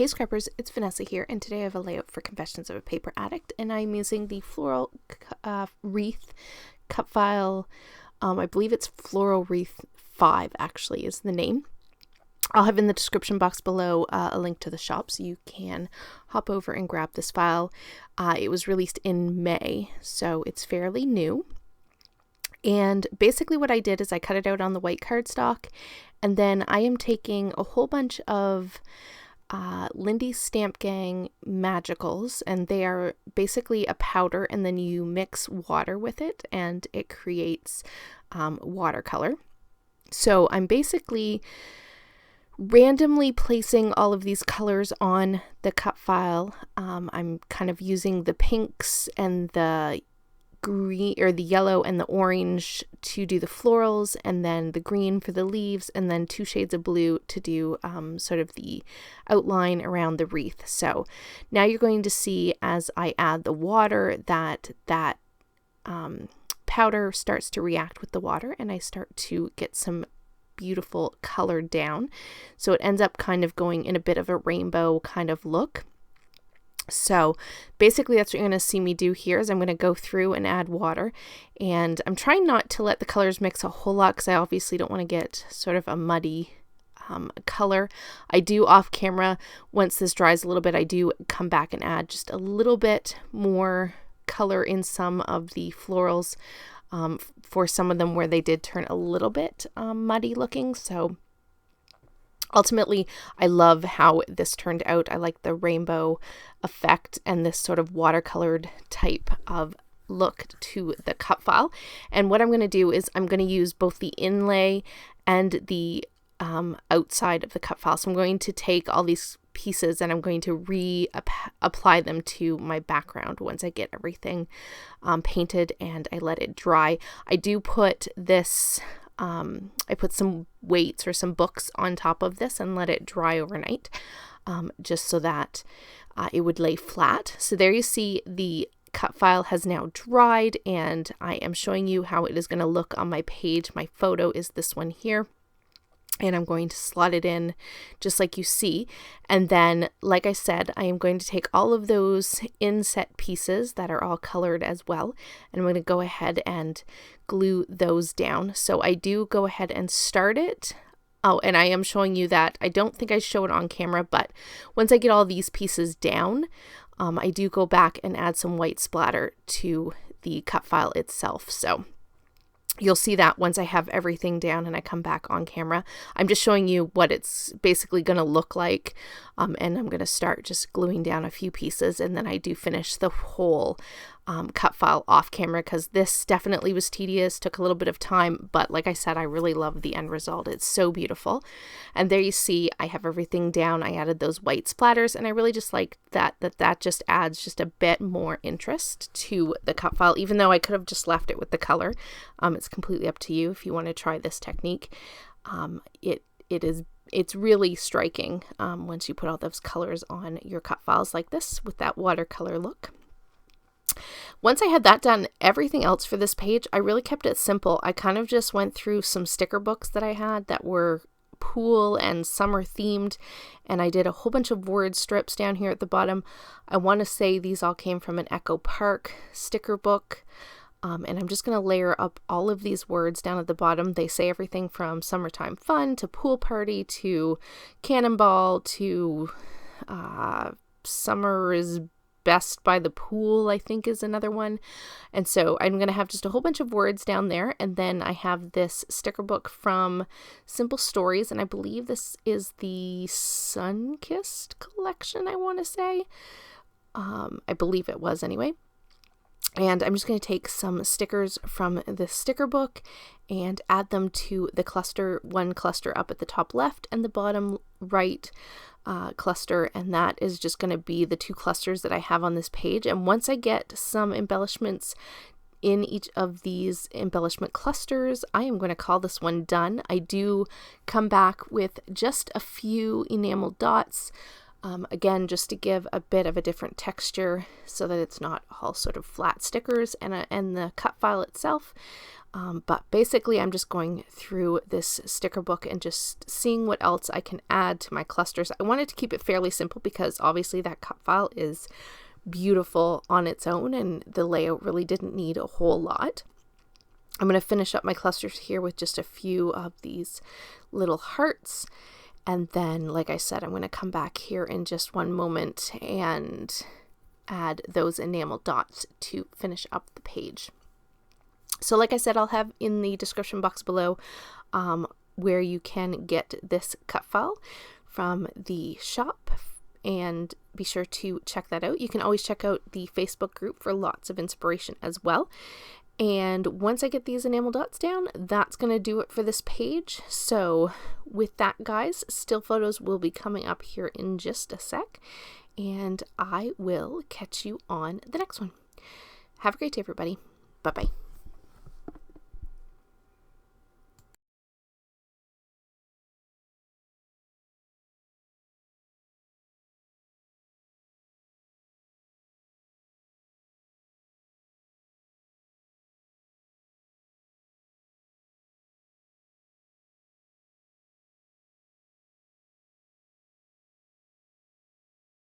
Hey Scrappers, it's Vanessa here, and today I have a layout for Confessions of a Paper Addict, and I'm using the floral wreath cut file. I believe it's Floral Wreath 5 actually is the name. I'll have in the description box below a link to the shop so you can hop over and grab this file. It was released in May, so it's fairly new. And basically what I did is I cut it out on the white cardstock, and then I am taking a whole bunch of Lindy's Stamp Gang Magicals, and they are basically a powder, and then you mix water with it and it creates watercolor. So I'm basically randomly placing all of these colors on the cut file. I'm kind of using the pinks and the green, or the yellow and the orange to do the florals, and then the green for the leaves, and then 2 shades of blue to do sort of the outline around the wreath. So now you're going to see, as I add the water, that powder starts to react with the water, and I start to get some beautiful color down. So it ends up kind of going in a bit of a rainbow kind of look. So basically that's what you're going to see me do here, is I'm going to go through and add water, and I'm trying not to let the colors mix a whole lot because I obviously don't want to get sort of a muddy color. I do off camera, once this dries a little bit, I do come back and add just a little bit more color in some of the florals for some of them where they did turn a little bit muddy looking. So ultimately, I love how this turned out. I like the rainbow effect and this sort of watercolored type of look to the cut file. And what I'm going to do is I'm going to use both the inlay and the outside of the cut file. So I'm going to take all these pieces and I'm going to apply them to my background once I get everything painted and I let it dry. I do put this I put some weights or some books on top of this and let it dry overnight, just so that it would lay flat. So there you see the cut file has now dried, and I am showing you how it is going to look on my page. My photo is this one here, and I'm going to slot it in just like you see. And then, like I said, I am going to take all of those inset pieces that are all colored as well, and I'm going to go ahead and glue those down. So I do go ahead and start it. Oh, and I am showing you that I don't think I show it on camera, but once I get all these pieces down, I do go back and add some white splatter to the cut file itself. So you'll see that once I have everything down and I come back on camera. I'm just showing you what it's basically going to look like, and I'm going to start just gluing down a few pieces, and then I do finish the whole cut file off camera because this definitely was tedious, took a little bit of time, but like I said, I really love the end result. It's so beautiful. And there you see I have everything down. I added those white splatters, and I really just like that just adds just a bit more interest to the cut file, even though I could have just left it with the color. It's completely up to you if you want to try this technique. It's really striking once you put all those colors on your cut files like this with that watercolor look. Once I had that done, everything else for this page, I really kept it simple. I kind of just went through some sticker books that I had that were pool and summer themed, and I did a whole bunch of word strips down here at the bottom. I want to say these all came from an Echo Park sticker book. And I'm just going to layer up all of these words down at the bottom. They say everything from summertime fun to pool party to cannonball to summer is best by the pool, I think is another one. And so I'm going to have just a whole bunch of words down there. And then I have this sticker book from Simple Stories, and I believe this is the Sun-Kissed collection, I want to say. I believe it was anyway. And I'm just going to take some stickers from the sticker book and add them to the cluster, one cluster up at the top left and the bottom right cluster, and that is just going to be the 2 clusters that I have on this page. And once I get some embellishments in each of these embellishment clusters, I am going to call this one done. I do come back with just a few enamel dots Again, just to give a bit of a different texture so that it's not all sort of flat stickers and the cut file itself. But basically I'm just going through this sticker book and just seeing what else I can add to my clusters. I wanted to keep it fairly simple because obviously that cut file is beautiful on its own and the layout really didn't need a whole lot. I'm going to finish up my clusters here with just a few of these little hearts. And then, like I said, I'm going to come back here in just one moment and add those enamel dots to finish up the page. So like I said, I'll have in the description box below where you can get this cut file from the shop, and be sure to check that out. You can always check out the Facebook group for lots of inspiration as well. And once I get these enamel dots down, that's going to do it for this page. So with that, guys, still photos will be coming up here in just a sec, and I will catch you on the next one. Have a great day, everybody. Bye-bye.